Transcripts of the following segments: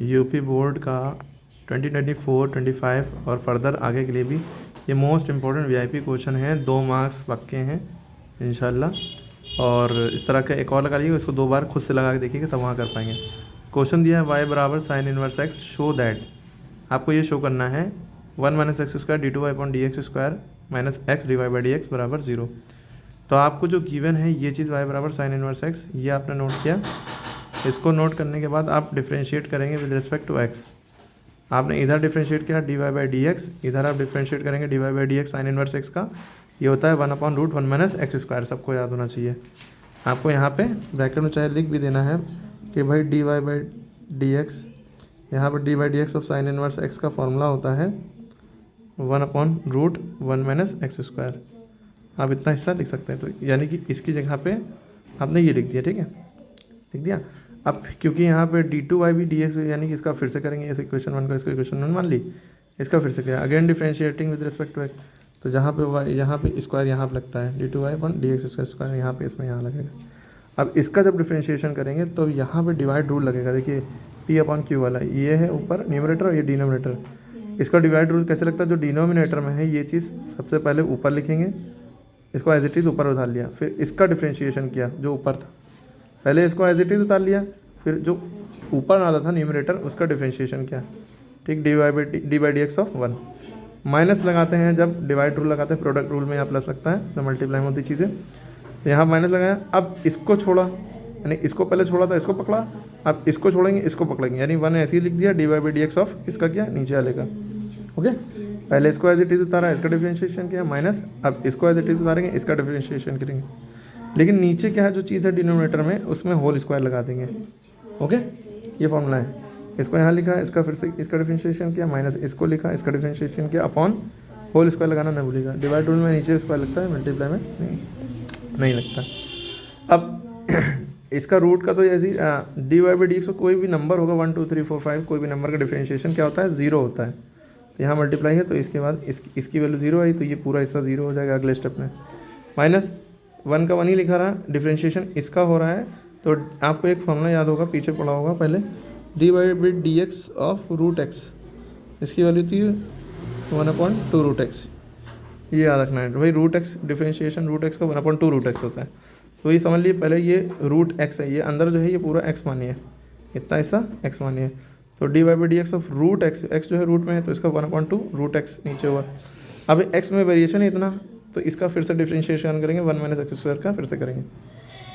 UP board का 2024, 25 और further आगे के लिए भी ये मोस्ट इम्पॉर्टेंट वीआईपी क्वेश्चन है। 2 मार्क्स पक्के हैं इंशाल्लाह। और इस तरह का एक और लगा लीजिए, इसको 2 बार खुद से लगा के देखिएगा तब वहाँ कर पाएंगे। क्वेश्चन दिया है y बराबर sine inverse x, show that, आपको ये शो करना है 1 minus x square d two y upon d x square minus x d y by d x बराबर 0। तो आपको जो गिवन है ये चीज़ y बराबर साइन इनवर्स एक्स, ये आपने नोट किया। इसको नोट करने के बाद आप डिफ्रेंशिएट करेंगे विद रिस्पेक्ट टू x। आपने इधर डिफ्रेंशिएट किया d y by d x, इधर आप डिफ्रेंशिएट करेंगे d y by d x sine inverse x का, ये होता है 1/√1 माइनस एक्स स्क्वायर। सबको याद होना चाहिए। आपको यहाँ पे ब्रैकेट में चाहे लिख भी देना है कि भाई d y by d x, यहाँ पर d by d x of sine inverse x का फॉर्मूला होता है 1/√1 माइनस एक्स स्क्वायर। आप इतना हिस्सा लिख सकते हैं। तो यानी कि इसकी जगह पे आपने ये लिख दिया, ठीक है, लिख दिया। अब क्योंकि यहाँ पे डी टू वाई भी डी एक्स, यानी कि इसका फिर से करेंगे, इस इक्वेशन 1 का इसको इक्वेशन 1 मान ली, इसका फिर से किया again differentiating with respect to x. तो जहाँ पे वाई, यहाँ पे स्क्वायर यहाँ पे लगता है d two y upon d x square, यहाँ पे इसमें यहाँ लगेगा। अब इसका जब डिफ्रेंशिएशन करेंगे तो यहाँ पे डिवाइड रूल लगेगा। देखिए पी अपॉन क्यू वाला ये है ऊपर न्यूमरेटर और ये डिनोमिनेटर। इसका डिवाइड रूल कैसे लगता है, जो डिनोमिनेटर में है ये चीज़ सबसे पहले ऊपर लिखेंगे, इसको एज इट इज़ ऊपर उतार लिया, फिर इसका डिफ्रेंशिएशन किया जो ऊपर था, पहले इसको एज इट इज़ उतार लिया, फिर जो ऊपर आता था न्यूमरेटर उसका डिफ्रेंशिएशन किया, ठीक, D by d x of 1। Minus लगाते हैं जब डिवाइड रूल लगाते हैं, प्रोडक्ट रूल में यहाँ प्लस लगता है तो मल्टीप्लाई में होती चीज़ें, तो यहाँ माइनस लगाया। अब इसको छोड़ा, यानी इसको पहले छोड़ा था, इसको पकड़ा, अब इसको छोड़ेंगे, इसको पकड़ेंगे, यानी 1 ऐसे ही लिख दिया D by d x of इसका क्या नीचे वाले का। ओके, पहले इसको एज इट इज़ उतारा, इसका डिफ्रेंशिएशन किया माइनस, अब इसको एज इट इज़ उतारेंगे, इसका डिफ्रेंशिएशन करेंगे। लेकिन नीचे क्या है जो चीज़ है डिनोमिनेटर में, उसमें होल स्क्वायर लगा देंगे। ओके, ये फॉर्मूला है। इसको यहाँ लिखा, इसका फिर से इसका डिफ्रेंशिएशन किया माइनस, इसको लिखा, इसका डिफ्रेंशिएशन किया अपॉन होल स्क्वायर लगाना नहीं भूलिएगा। डिवाइड रूल में नीचे स्क्वायर लगता है, मल्टीप्लाई में नहीं लगता। अब इसका रूट का तो ऐसी d y by d x, कोई भी नंबर होगा 1 2 3 4 5, कोई भी नंबर का डिफ्रेंशिएशन क्या होता है, 0 होता है। तो यहाँ मल्टीप्लाई है तो इसके बाद इसकी वैल्यू 0 आई, तो ये पूरा हिस्सा 0 हो जाएगा अगले स्टेप में। माइनस 1 का 1 ही लिखा रहा, डिफ्रेंशिएशन इसका हो रहा है, तो आपको एक फॉर्मूला याद होगा, पीछे पढ़ा होगा पहले, d y by d x of root x, इसकी वैल्यू थी 1/2 रूट एक्स। ये याद रखना है भाई, root x differentiation root x का 1/2 रूट एक्स होता है। तो ये समझ लिए पहले, ये रूट एक्स है, ये अंदर जो है ये पूरा एक्स मानिए, इतना हिस्सा एक्स मानिए। तो d y by d x of root x, x जो है रूट में है तो इसका 1/2 रूट एक्स नीचे हुआ। अब एक्स में वेरिएशन है इतना, तो इसका फिर से डिफ्रेंशिएशन करेंगे 1 माइनस एक्स स्क्वायर का, फिर से करेंगे,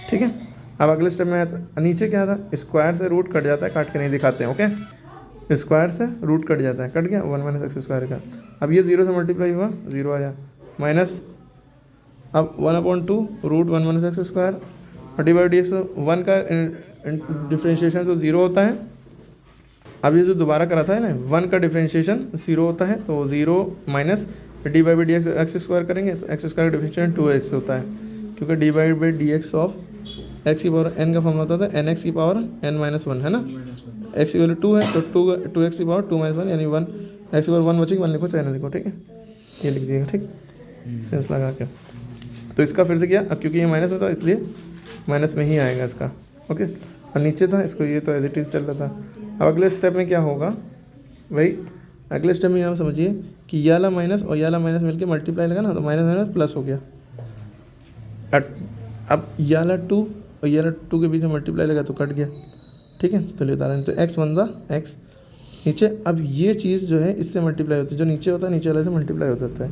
ठीक है। अब अगले स्टेप में तो नीचे क्या था, स्क्वायर से रूट कट जाता है, काट के नहीं दिखाते हैं, ओके, स्क्वायर से रूट कट जाता है, कट गया 1 माइनस एक्स स्क्वायर का। अब ये 0 से मल्टीप्लाई हुआ, 0 आया, माइनस अब 1/2 रूट 1 माइनस एक्स स्क्वायर और डिवाइड डी एक्स 1 का डिफ्रेंशिएशन तो 0 होता है। अब ये जो दोबारा करा था ना, 1 का डिफ्रेंशिएशन 0 होता है, तो 0 minus D by d x square करेंगे तो एक्स स्क्वायर का डिफ्रेंशिएशन 2x होता है, क्योंकि D by d x of x की पावर n का फॉर्मूला होता था एन एक्स की पावर n-1 है ना, x की वैल्यू 2 है तो 2x की पावर 2-1 यानी 1, x की पावर 1 बचेगी, 1 लिखो चाहे ना लिखो, ठीक है, ये लिख दिएगा, ठीक, सेंस लगा के। तो इसका फिर से किया, अब क्योंकि ये माइनस में था इसलिए माइनस में ही आएगा इसका, ओके, और नीचे था इसको, ये तो एज इट इज़ चल रहा था। अब अगले स्टेप में क्या होगा भाई, अगले स्टेप में यहाँ समझिए कि ये वाला माइनस और ये वाला माइनस मिलकर मल्टीप्लाई लगा ना, तो माइनस माइनस प्लस हो गया। अब ये वाला 2 और ये वाला 2 के बीच में मल्टीप्लाई लगा तो कट गया, ठीक है, तो उतारा नहीं, तो एक्स वन दा एक्स नीचे। अब ये चीज़ जो है इससे मल्टीप्लाई होती है, जो नीचे होता है नीचे वाले से मल्टीप्लाई होता है,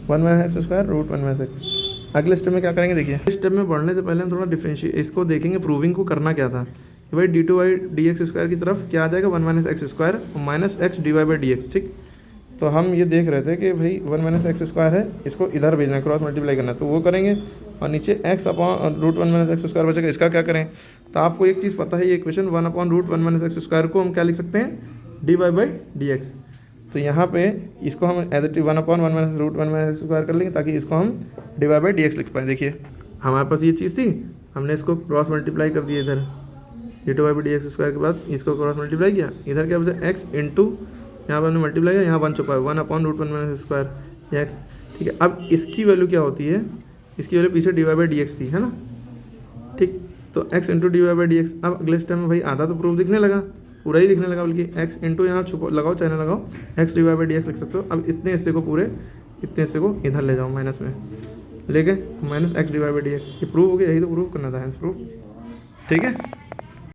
1 minus x square root 1 minus x. अगले स्टेप में क्या करेंगे, देखिए इस स्टेप में बढ़ने से पहले हम थोड़ा डिफरेंशिएट इसको देखेंगे, प्रूविंग को करना क्या था कि भाई d two y d x square की तरफ क्या आ जाएगा 1 minus x square minus x d y by d x, ठीक। तो हम ये देख रहे थे कि भाई 1 माइनस एक्स स्क्वायर है, इसको इधर भेजना है, क्रॉस मल्टीप्लाई करना है, तो वो करेंगे, और नीचे x upon root 1 minus x square बचेगा, इसका क्या करें। तो आपको एक चीज़ पता है, ये इक्वेशन 1/√1 माइनस एक्स स्क्वायर को हम क्या लिख सकते हैं, d y by d x. तो यहाँ पे इसको हम as it 1/1 minus root 1 minus x square कर लेंगे, ताकि इसको हम d y by d x लिख पाएँ। देखिए हमारे पास ये चीज़ थी, हमने इसको क्रॉस मल्टीप्लाई कर दिया, इधर d two y by d x square के बाद इसको क्रॉस मल्टीप्लाई किया, इधर क्या बचा एक्स इंटू, यहाँ पर हमने मल्टीप्लाई किया, यहाँ 1 छुपा है 1/√1 माइनस स्क्वायर एक्स, ठीक है। अब इसकी वैल्यू क्या होती है, इसकी वैल्यू पीछे d y by d x थी, है ना, ठीक। तो x into d y by d x. अब अगले स्टेप में भाई आधा तो प्रूफ दिखने लगा, पूरा ही दिखने लगा, बल्कि एक्स इंटू यहाँ छुपा लगाओ चाहे ना लगाओ, x divide by d x लिख सकते हो। अब इतने हिस्से को पूरे, इतने हिस्से को इधर ले जाओ माइनस में लेके, minus x divide by d x. ये प्रूव हो गया, यही तो प्रूव करना था, हैंस प्रूव। ठीक है।